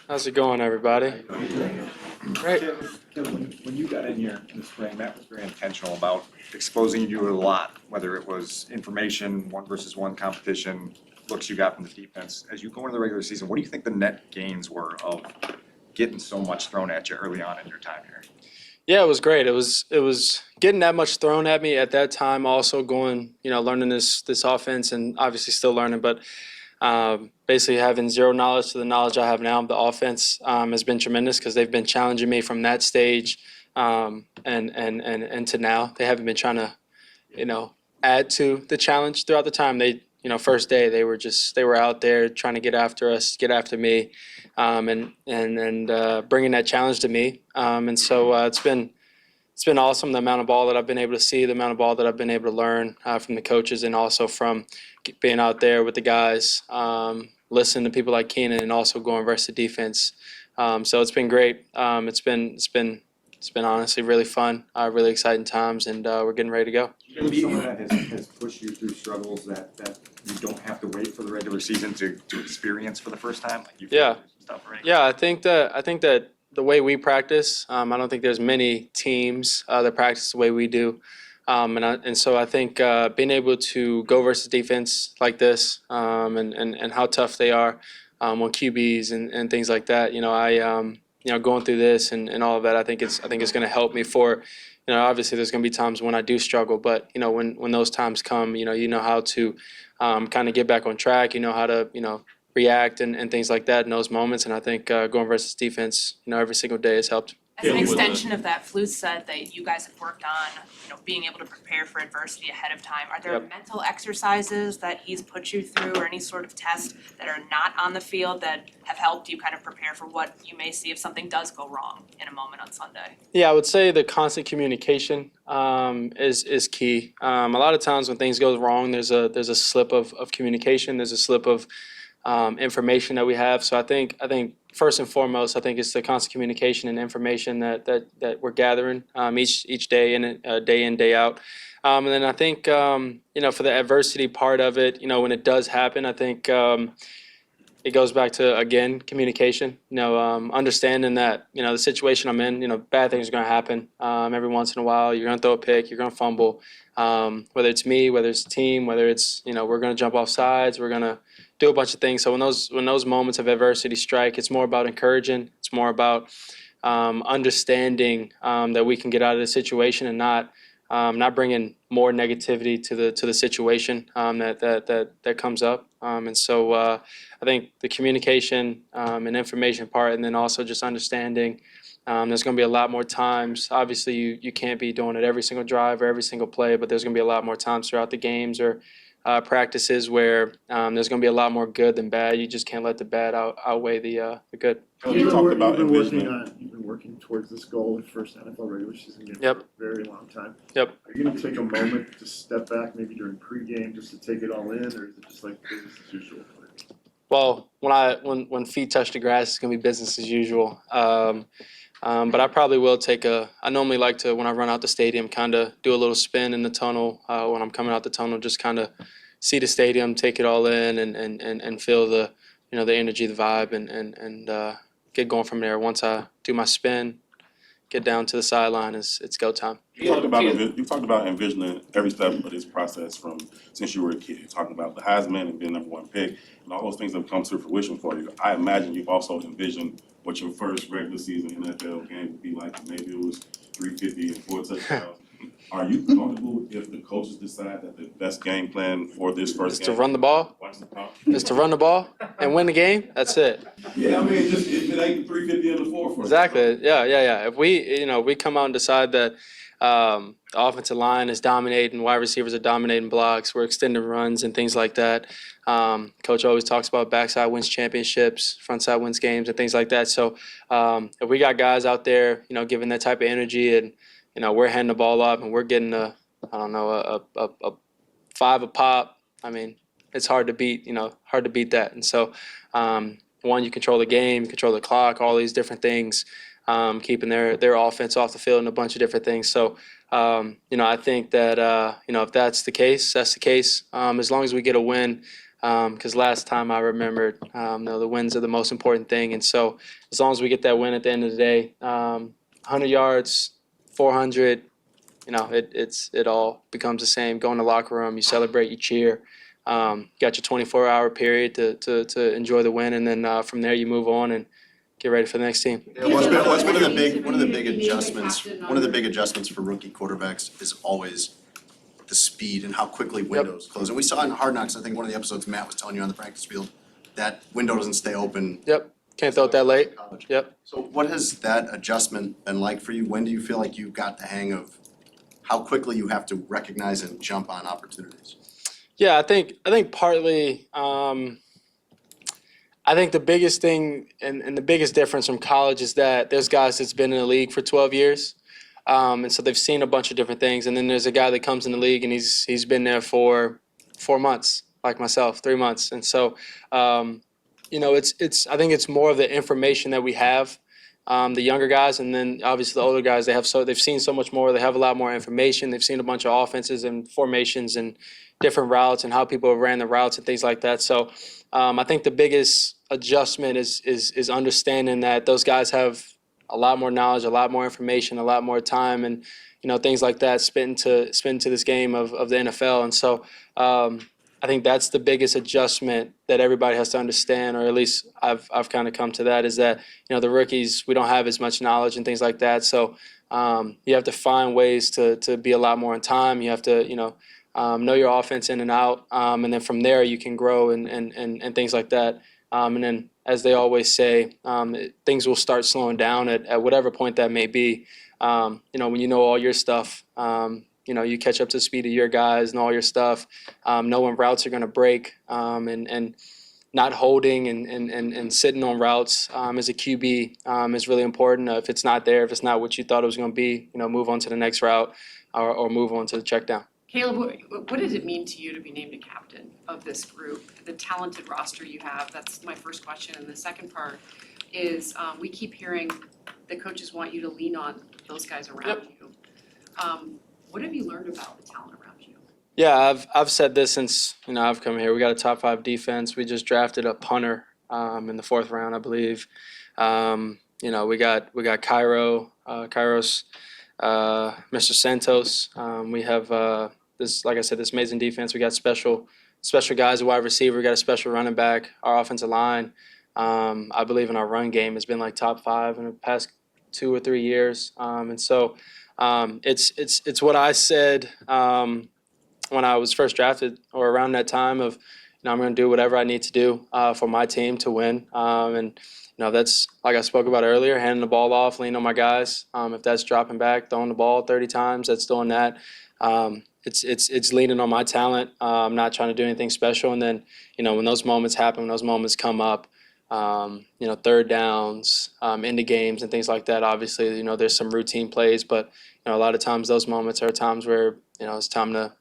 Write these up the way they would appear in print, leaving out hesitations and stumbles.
How's it going, everybody? Great. Kevin, when you got in here in the spring, Matt was very intentional about exposing you to a lot, whether it was information, 1-versus-1 competition, looks you got from the defense. As you go into the regular season, what do you think the net gains were of getting so much thrown at you early on in your time here? Yeah, it was great. It was getting that much thrown at me at that time. Also going, learning this offense and obviously still learning, but basically having zero knowledge to the knowledge I have now of the offense has been tremendous because they've been challenging me from that stage and to now. They haven't been trying to, add to the challenge throughout the time. They, first day they were out there trying to get after us, get after me, and bringing that challenge to me. And so it's been awesome, the amount of ball that I've been able to see, the amount of ball that I've been able to learn from the coaches, and also from being out there with the guys, listening to people like Keenan, and also going versus the defense. So it's been great. It's been honestly really fun, really exciting times, and we're getting ready to go. Some of that has pushed you through struggles that you don't have to wait for the regular season to experience for the first time? Like you've Yeah. stuff, right? Yeah, I think that the way we practice, I don't think there's many teams that practice the way we do. And so I think being able to go versus defense like this and how tough they are on QBs and things like that, going through this and all of that, I think it's going to help me for, obviously there's going to be times when I do struggle, but, when those times come, you know how to kind of get back on track, how to, react and things like that in those moments. And I think going versus defense, every single day has helped. As an extension of that, Flu said that you guys have worked on, being able to prepare for adversity ahead of time. Are there mental exercises that he's put you through or any sort of test that are not on the field that have helped you kind of prepare for what you may see if something does go wrong in a moment on Sunday? Yeah, I would say the constant communication is key. A lot of times when things go wrong, there's a slip of communication. There's a slip of information that we have. So I think first and foremost, I think it's the constant communication and information that we're gathering each day and day in, day out. And then I think for the adversity part of it, when it does happen, I think it goes back to, again, communication. Understanding that the situation I'm in, bad things are going to happen every once in a while. You're going to throw a pick, you're going to fumble. Whether it's me, whether it's the team, whether it's we're going to jump off sides, we're going to do a bunch of things. So when those moments of adversity strike, it's more about encouraging. It's more about understanding that we can get out of the situation and not bringing more negativity to the situation that comes up. And so I think the communication and information part, and then also just understanding. There's going to be a lot more times. Obviously, you can't be doing it every single drive or every single play, but there's going to be a lot more times throughout the games or practices where there's going to be a lot more good than bad. You just can't let the bad outweigh the good. You talked about you've been working towards this goal in first NFL regular season game for a very long time. Yep. Are you going to take a moment to step back, maybe during pregame, just to take it all in, or is it just like business as usual? Well, when feet touch the grass, it's going to be business as usual. But I probably will I normally like to, when I run out the stadium, kind of do a little spin in the tunnel when I'm coming out the tunnel, just kind of see the stadium, take it all in and feel the, the energy, the vibe and get going from there. Once I do my spin, get down to the sideline, it's go time. You talked about envisioning every step of this process from since you were a kid. You're talking about the Heisman and being #1 pick and all those things have come to fruition for you. I imagine you've also envisioned what your first regular season NFL game would be like. Maybe it was 350 and 4 touchdowns. Are you comfortable if the coaches decide that the best game plan for this first game is to run the ball? Is to run the ball and win the game? That's it. Yeah, I mean, just if it ain't 350 and the 4 for exactly. Yeah. If we come out and decide that the offensive line is dominating, wide receivers are dominating blocks, we're extending runs and things like that. Coach always talks about backside wins championships, front side wins games and things like that. So if we got guys out there, giving that type of energy and, we're handing the ball off and we're getting a 5 a pop, I mean, it's hard to beat that. And so, one, you control the game, you control the clock, all these different things, keeping their offense off the field and a bunch of different things. So, I think that, if that's the case, that's the case. As long as we get a win, because last time I remembered, the wins are the most important thing. And so as long as we get that win at the end of the day, 100 yards, 400, it all becomes the same. Go in the locker room, you celebrate, you cheer. Got your 24-hour period to enjoy the win, and then from there you move on and get ready for the next team. Yeah, what's been one of the big adjustments for rookie quarterbacks is always the speed and how quickly windows close. And we saw in Hard Knocks, I think one of the episodes Matt was telling you on the practice field, that window doesn't stay open. Yep, can't throw it that late. Yep. So what has that adjustment been like for you? When do you feel like you got the hang of how quickly you have to recognize and jump on opportunities? Yeah, I think partly. I think the biggest thing and the biggest difference from college is that there's guys that's been in the league for 12 years, and so they've seen a bunch of different things. And then there's a guy that comes in the league and he's been there for 4 months, like myself, 3 months. And so, it's I think it's more of the information that we have. The younger guys, and then obviously the older guys, they've seen so much more. They have a lot more information. They've seen a bunch of offenses and formations and different routes and how people have ran the routes and things like that. So I think the biggest adjustment is understanding that those guys have a lot more knowledge, a lot more information, a lot more time, and things like that spent into this game of the NFL. And so I think that's the biggest adjustment that everybody has to understand, or at least I've kind of come to that, is that the rookies, we don't have as much knowledge and things like that. So you have to find ways to be a lot more on time. You have to know your offense in and out, and then from there you can grow and things like that. And then, as they always say, things will start slowing down at whatever point that may be. When you know all your stuff, you catch up to the speed of your guys and all your stuff, know when routes are going to break, and not holding and sitting on routes as a QB is really important. If it's not there, if it's not what you thought it was going to be, move on to the next route or move on to the check down. Caleb, what does it mean to you to be named a captain of this group, the talented roster you have? That's my first question. And the second part is we keep hearing the coaches want you to lean on those guys around you. What have you learned about the talent around you? Yeah, I've said this since I've come here. We got a top 5 defense. We just drafted a punter in the 4th round, I believe. We got Kairos, Mr. Santos. We have this, like I said, this amazing defense. We got special guys, a wide receiver. We got a special running back. Our offensive line, I believe, in our run game has been like top 5 in the past 2 or 3 years. And so it's what I said when I was first drafted, or around that time, of I'm going to do whatever I need to do for my team to win. And that's, like I spoke about earlier, handing the ball off, leaning on my guys. If that's dropping back, throwing the ball 30 times, that's doing that. It's leaning on my talent. I'm not trying to do anything special. And then, when those moments happen, when those moments come up, third downs, into games and things like that, obviously, there's some routine plays, but, a lot of times those moments are times where, it's time to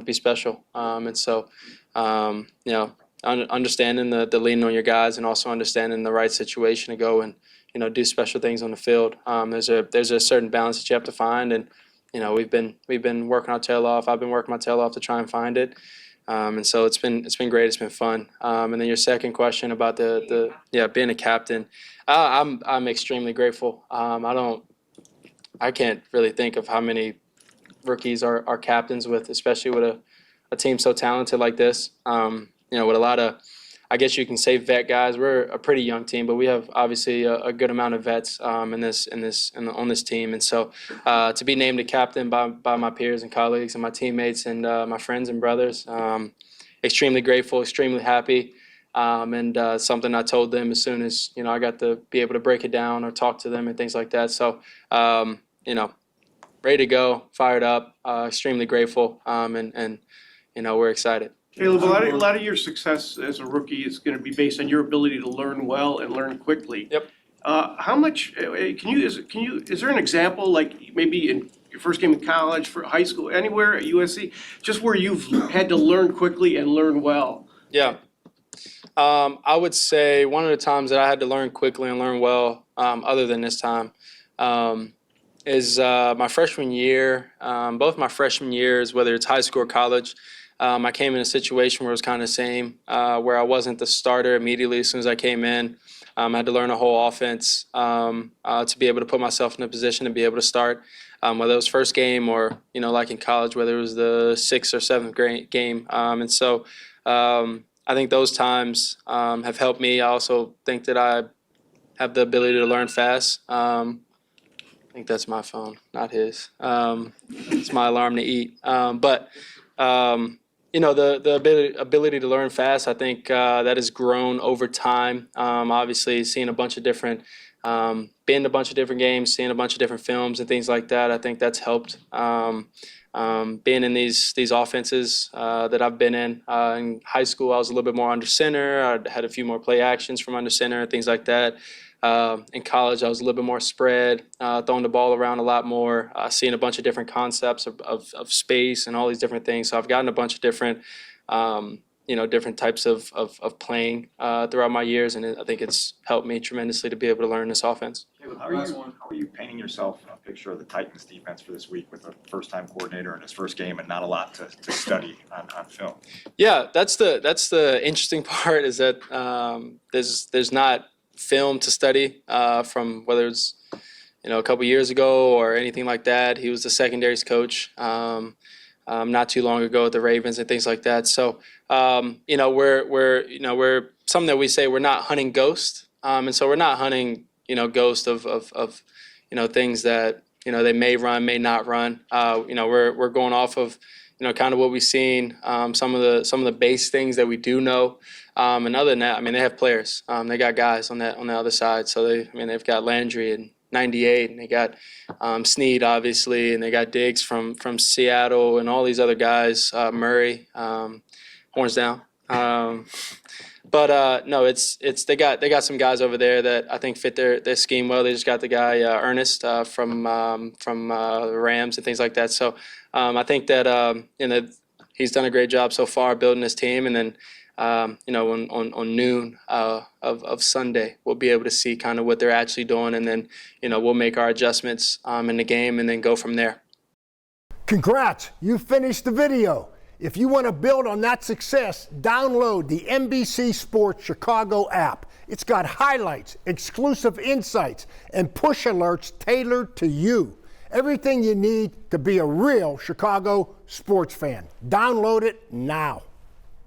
be special. And so, understanding the leaning on your guys, and also understanding the right situation to go and do special things on the field. There's a certain balance that you have to find, and we've been working our tail off. I've been working my tail off to try and find it, and so it's been great. It's been fun. And then your second question about being a captain, I'm extremely grateful. I can't really think of how many rookies are captains with, especially with a team so talented like this. With a lot of, I guess you can say, vet guys. We're a pretty young team, but we have obviously a good amount of vets on this team. And so to be named a captain by my peers and colleagues and my teammates and my friends and brothers, extremely grateful, extremely happy, and something I told them as soon as I got to be able to break it down or talk to them and things like that. So ready to go, fired up, extremely grateful, and we're excited. Caleb, a lot of your success as a rookie is going to be based on your ability to learn well and learn quickly. Yep. How much is there an example, like maybe in your first game in college, for high school, anywhere at USC, just where you've had to learn quickly and learn well? Yeah. I would say one of the times that I had to learn quickly and learn well, other than this time, is my freshman year. Both my freshman years, whether it's high school or college, I came in a situation where it was kind of the same, where I wasn't the starter immediately as soon as I came in. I had to learn a whole offense to be able to put myself in a position to be able to start, whether it was first game or, like in college, whether it was the 6th or 7th game. And so I think those times have helped me. I also think that I have the ability to learn fast. I think that's my phone, not his. It's my alarm to eat. But the ability to learn fast, I think that has grown over time. Obviously, seeing a bunch of different, being a bunch of different games, seeing a bunch of different films and things like that, I think that's helped. Being in these offenses that I've been in high school, I was a little bit more under center. I had a few more play actions from under center and things like that. In college, I was a little bit more spread, throwing the ball around a lot more, seeing a bunch of different concepts of space and all these different things. So I've gotten a bunch of different, different types of playing throughout my years, and I think it's helped me tremendously to be able to learn this offense. How are you painting yourself a picture of the Titans defense for this week with a first-time coordinator in his first game and not a lot to study on film? Yeah, that's the interesting part is that there's not film to study from whether it's a couple years ago or anything like that. He was the secondaries coach not too long ago at the Ravens and things like that. So we're something that we say we're not hunting ghosts, and so we're not hunting ghost of things that they may run, may not run. We're going off of kind of what we've seen, some of the base things that we do know. And other than that, I mean, they have players. They got guys on the other side. So they've got Landry and 98, and they got Snead obviously, and they got Diggs from Seattle, and all these other guys, Murray, horns down. But no, it's they got some guys over there that I think fit their scheme well. They just got the guy Ernest from the Rams and things like that. So I think that he's done a great job so far building his team, and then on noon of Sunday we'll be able to see kind of what they're actually doing, and then we'll make our adjustments in the game and then go from there. Congrats, you finished the video. If you want to build on that success, download the NBC Sports Chicago app. It's got highlights, exclusive insights, and push alerts tailored to you. Everything you need to be a real Chicago sports fan. Download it now.